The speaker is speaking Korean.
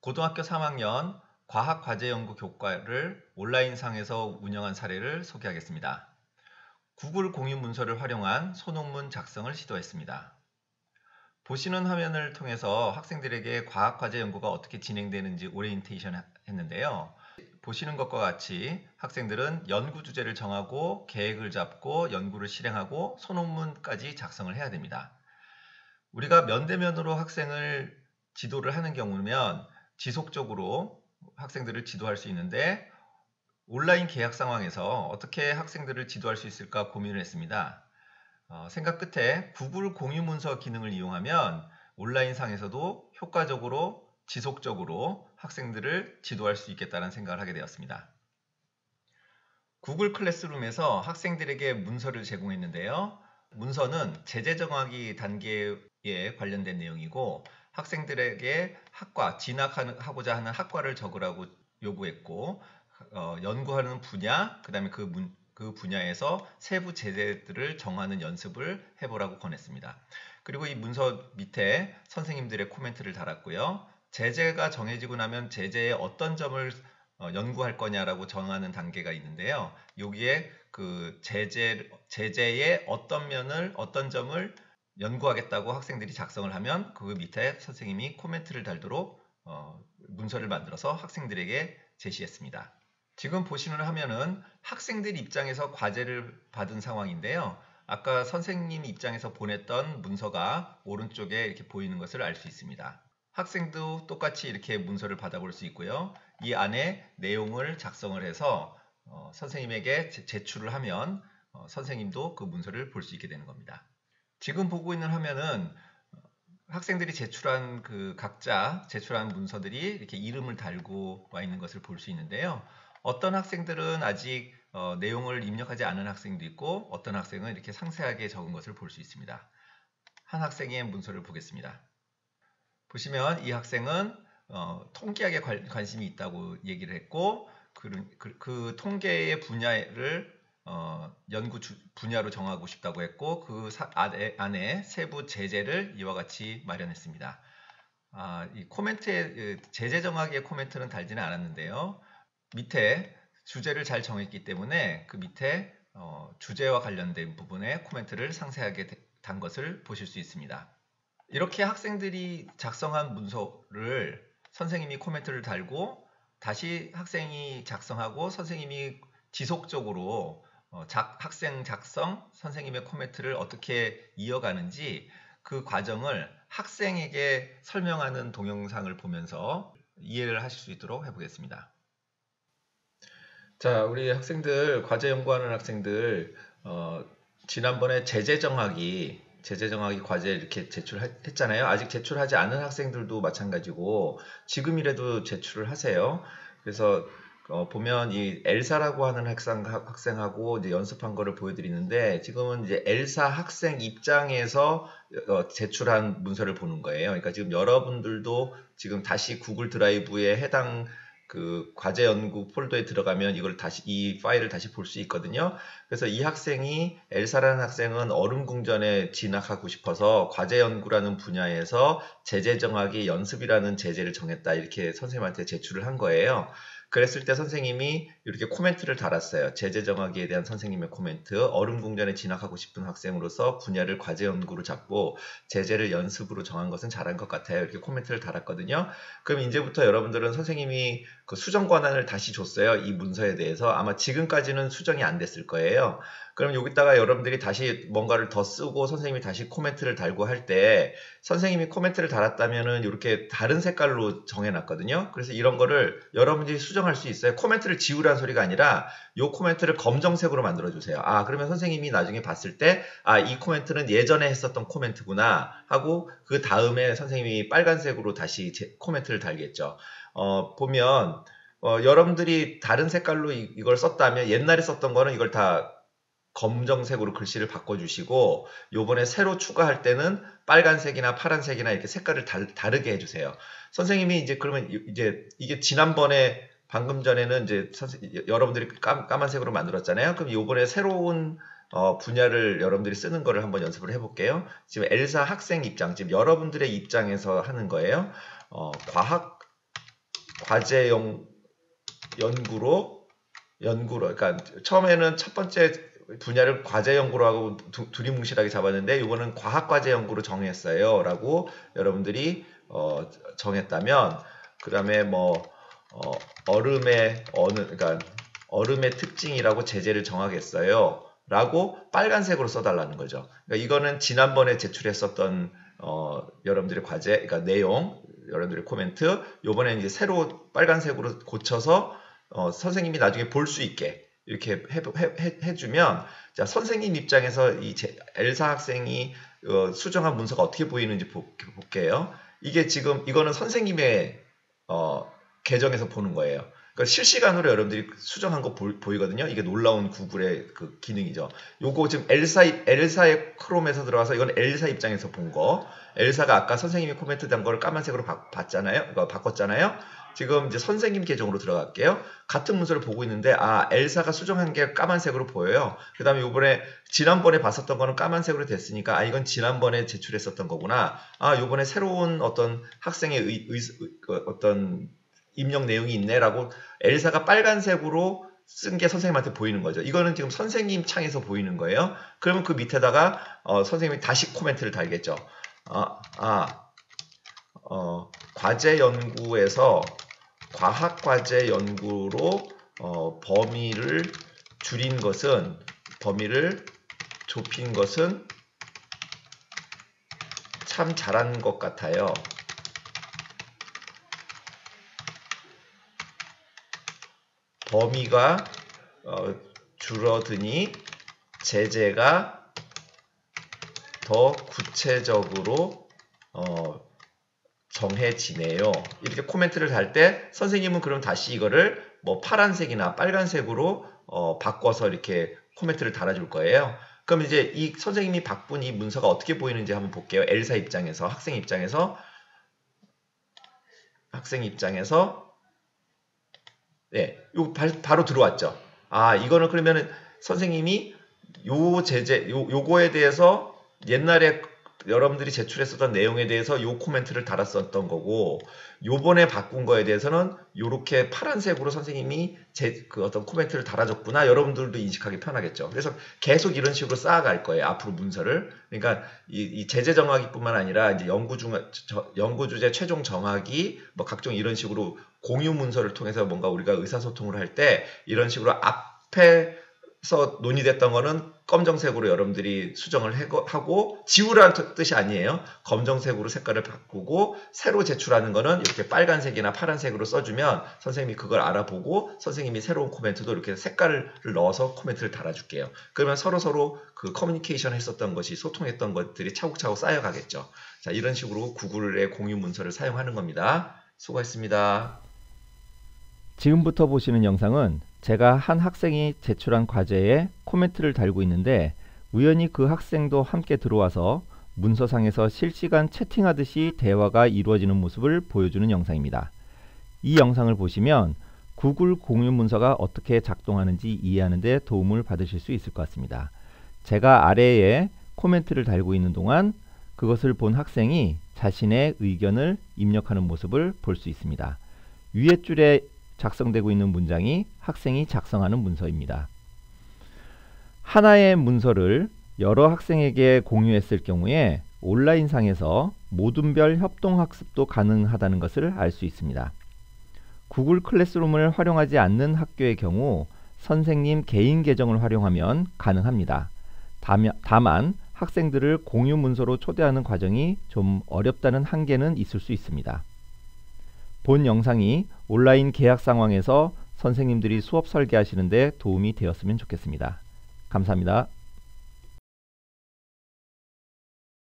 고등학교 3학년 과학과제연구 교과를 온라인상에서 운영한 사례를 소개하겠습니다. 구글 공유 문서를 활용한 소논문 작성을 시도했습니다. 보시는 화면을 통해서 학생들에게 과학과제 연구가 어떻게 진행되는지 오리엔테이션 했는데요. 보시는 것과 같이 학생들은 연구 주제를 정하고 계획을 잡고 연구를 실행하고 소논문까지 작성을 해야 됩니다. 우리가 면대면으로 학생을 지도를 하는 경우면 지속적으로 학생들을 지도할 수 있는데 온라인 계약 상황에서 어떻게 학생들을 지도할 수 있을까 고민을 했습니다. 생각 끝에 구글 공유 문서 기능을 이용하면 온라인상에서도 효과적으로 지속적으로 학생들을 지도할 수 있겠다는 생각을 하게 되었습니다. 구글 클래스룸에서 학생들에게 문서를 제공했는데요. 문서는 제재 정하기 단계에 관련된 내용이고 학생들에게 학과, 진학하고자 하는 학과를 적으라고 요구했고 연구하는 분야, 그 다음에 그 분야에서 세부 제재들을 정하는 연습을 해보라고 권했습니다. 그리고 이 문서 밑에 선생님들의 코멘트를 달았고요. 제재가 정해지고 나면 제재의 어떤 점을 연구할 거냐라고 정하는 단계가 있는데요. 여기에 그 제재의 어떤 점을 연구하겠다고 학생들이 작성을 하면 그 밑에 선생님이 코멘트를 달도록 문서를 만들어서 학생들에게 제시했습니다. 지금 보시는 화면은 학생들 입장에서 과제를 받은 상황인데요. 아까 선생님 입장에서 보냈던 문서가 오른쪽에 이렇게 보이는 것을 알 수 있습니다. 학생도 똑같이 이렇게 문서를 받아볼 수 있고요. 이 안에 내용을 작성을 해서 선생님에게 제출을 하면 선생님도 그 문서를 볼 수 있게 되는 겁니다. 지금 보고 있는 화면은 학생들이 각자 제출한 문서들이 이렇게 이름을 달고 와 있는 것을 볼 수 있는데요. 어떤 학생들은 아직 내용을 입력하지 않은 학생도 있고 어떤 학생은 이렇게 상세하게 적은 것을 볼 수 있습니다. 한 학생의 문서를 보겠습니다. 보시면 이 학생은 통계학에 관심이 있다고 얘기를 했고 그 통계의 분야를 연구 분야로 정하고 싶다고 했고 그 안에 세부 제재를 이와 같이 마련했습니다. 이 코멘트에 제재 정하기의 코멘트는 달지는 않았는데요. 밑에 주제를 잘 정했기 때문에 그 밑에 주제와 관련된 부분에 코멘트를 상세하게 단 것을 보실 수 있습니다. 이렇게 학생들이 작성한 문서를 선생님이 코멘트를 달고 다시 학생이 작성하고 선생님이 지속적으로 학생 작성, 선생님의 코멘트를 어떻게 이어가는지 그 과정을 학생에게 설명하는 동영상을 보면서 이해를 하실 수 있도록 해보겠습니다. 자, 우리 학생들, 과제 연구하는 학생들, 지난번에 제재 정하기 과제 이렇게 제출했잖아요. 아직 제출하지 않은 학생들도 마찬가지고 지금이라도 제출을 하세요. 그래서 보면 이 엘사라고 하는 학생하고 이제 연습한 거를 보여드리는데 지금은 이제 엘사 학생 입장에서 제출한 문서를 보는 거예요. 그러니까 지금 여러분들도 지금 다시 구글 드라이브에 해당 그 과제 연구 폴더에 들어가면 이 파일을 다시 볼 수 있거든요. 그래서 이 학생이 엘사라는 학생은 얼음궁전에 진학하고 싶어서 과제 연구라는 분야에서 제재 정하기 연습이라는 제재를 정했다. 이렇게 선생님한테 제출을 한 거예요. 그랬을 때 선생님이 이렇게 코멘트를 달았어요. 제재 정하기에 대한 선생님의 코멘트. 얼음궁전에 진학하고 싶은 학생으로서 분야를 과제 연구로 잡고 제재를 연습으로 정한 것은 잘한 것 같아요. 이렇게 코멘트를 달았거든요. 그럼 이제부터 여러분들은 선생님이 그 수정 권한을 다시 줬어요. 이 문서에 대해서. 아마 지금까지는 수정이 안 됐을 거예요. 그럼 여기다가 여러분들이 다시 뭔가를 더 쓰고 선생님이 다시 코멘트를 달고 할 때 선생님이 코멘트를 달았다면은 이렇게 다른 색깔로 정해놨거든요. 그래서 이런 거를 여러분들이 수정할 수 있어요. 코멘트를 지우라는 소리가 아니라 이 코멘트를 검정색으로 만들어주세요. 그러면 선생님이 나중에 봤을 때 이 코멘트는 예전에 했었던 코멘트구나 하고 그 다음에 선생님이 빨간색으로 다시 코멘트를 달겠죠. 보면 여러분들이 다른 색깔로 이걸 썼다면 옛날에 썼던 거는 이걸 다 검정색으로 글씨를 바꿔주시고 요번에 새로 추가할 때는 빨간색이나 파란색이나 이렇게 색깔을 다르게 해주세요. 선생님이 이제 그러면 이제 이게 지난번에 방금 전에는 이제 여러분들이 까만색으로 만들었잖아요. 그럼 요번에 새로운 분야를 여러분들이 쓰는 거를 한번 연습을 해볼게요. 지금 엘사 학생 입장, 지금 여러분들의 입장에서 하는 거예요. 과학 과제 연구로 그러니까 처음에는 첫 번째 분야를 과제 연구로 하고 두리뭉실하게 잡았는데 이거는 과학 과제 연구로 정했어요 라고 여러분들이 정했다면, 그 다음에 뭐 그러니까 얼음의 특징이라고 제재를 정하겠어요 라고 빨간색으로 써달라는 거죠. 그러니까 이거는 지난번에 제출했었던 여러분들의 과제, 그러니까 내용, 여러분들의 코멘트, 요번에 이제 새로 빨간색으로 고쳐서 선생님이 나중에 볼 수 있게 이렇게 해주면, 자, 선생님 입장에서 이 엘사 학생이 수정한 문서가 어떻게 보이는지 볼게요. 이게 지금 이거는 선생님의 계정에서 보는 거예요. 그러니까 실시간으로 여러분들이 수정한 거 보이거든요. 이게 놀라운 구글의 그 기능이죠. 요거 지금 엘사의 크롬에서 들어와서 이건 엘사 입장에서 본 거. 엘사가 아까 선생님이 코멘트 단 거를 까만색으로 바꿨잖아요. 지금 이제 선생님 계정으로 들어갈게요. 같은 문서를 보고 있는데, 엘사가 수정한 게 까만색으로 보여요. 그 다음에 지난번에 봤었던 거는 까만색으로 됐으니까, 이건 지난번에 제출했었던 거구나. 요번에 새로운 어떤 학생의 어떤 입력 내용이 있네라고 엘사가 빨간색으로 쓴 게 선생님한테 보이는 거죠. 이거는 지금 선생님 창에서 보이는 거예요. 그러면 그 밑에다가 선생님이 다시 코멘트를 달겠죠. 과제 연구에서 과학 과제 연구로 범위를 좁힌 것은 참 잘한 것 같아요. 범위가 줄어드니 제재가 더 구체적으로 정해지네요. 이렇게 코멘트를 달 때 선생님은 그럼 다시 이거를 뭐 파란색이나 빨간색으로 바꿔서 이렇게 코멘트를 달아줄 거예요. 그럼 이제 이 선생님이 바꾼 이 문서가 어떻게 보이는지 한번 볼게요. 엘사 입장에서, 학생 입장에서 네, 요 바로 들어왔죠. 이거는 그러면은 선생님이 요거에 대해서 옛날에 여러분들이 제출했었던 내용에 대해서 요 코멘트를 달았었던 거고, 요번에 바꾼 거에 대해서는 요렇게 파란색으로 선생님이 그 어떤 코멘트를 달아줬구나, 여러분들도 인식하기 편하겠죠. 그래서 계속 이런 식으로 쌓아갈 거예요, 앞으로 문서를. 그러니까 이 제재 정하기뿐만 아니라 이제 연구 주제 최종 정하기, 뭐 각종 이런 식으로 공유 문서를 통해서 뭔가 우리가 의사소통을 할 때 이런 식으로 앞에서 논의됐던 거는 검정색으로 여러분들이 수정을 하고, 지우라는 뜻이 아니에요. 검정색으로 색깔을 바꾸고 새로 제출하는 거는 이렇게 빨간색이나 파란색으로 써주면 선생님이 그걸 알아보고 선생님이 새로운 코멘트도 이렇게 색깔을 넣어서 코멘트를 달아줄게요. 그러면 서로 그 커뮤니케이션 했었던 것이, 소통했던 것들이 차곡차곡 쌓여가겠죠. 자, 이런 식으로 구글의 공유 문서를 사용하는 겁니다. 수고했습니다. 지금부터 보시는 영상은 제가 한 학생이 제출한 과제에 코멘트를 달고 있는데, 우연히 그 학생도 함께 들어와서 문서상에서 실시간 채팅하듯이 대화가 이루어지는 모습을 보여주는 영상입니다. 이 영상을 보시면 구글 공유 문서가 어떻게 작동하는지 이해하는 데 도움을 받으실 수 있을 것 같습니다. 제가 아래에 코멘트를 달고 있는 동안 그것을 본 학생이 자신의 의견을 입력하는 모습을 볼 수 있습니다. 위에 줄에 작성되고 있는 문장이 학생이 작성하는 문서입니다. 하나의 문서를 여러 학생에게 공유했을 경우에 온라인상에서 모둠별 협동학습도 가능하다는 것을 알 수 있습니다. 구글 클래스룸을 활용하지 않는 학교의 경우 선생님 개인 계정을 활용하면 가능합니다. 다만 학생들을 공유 문서로 초대하는 과정이 좀 어렵다는 한계는 있을 수 있습니다. 본 영상이 온라인 계약 상황에서 선생님들이 수업 설계하시는 데 도움이 되었으면 좋겠습니다. 감사합니다.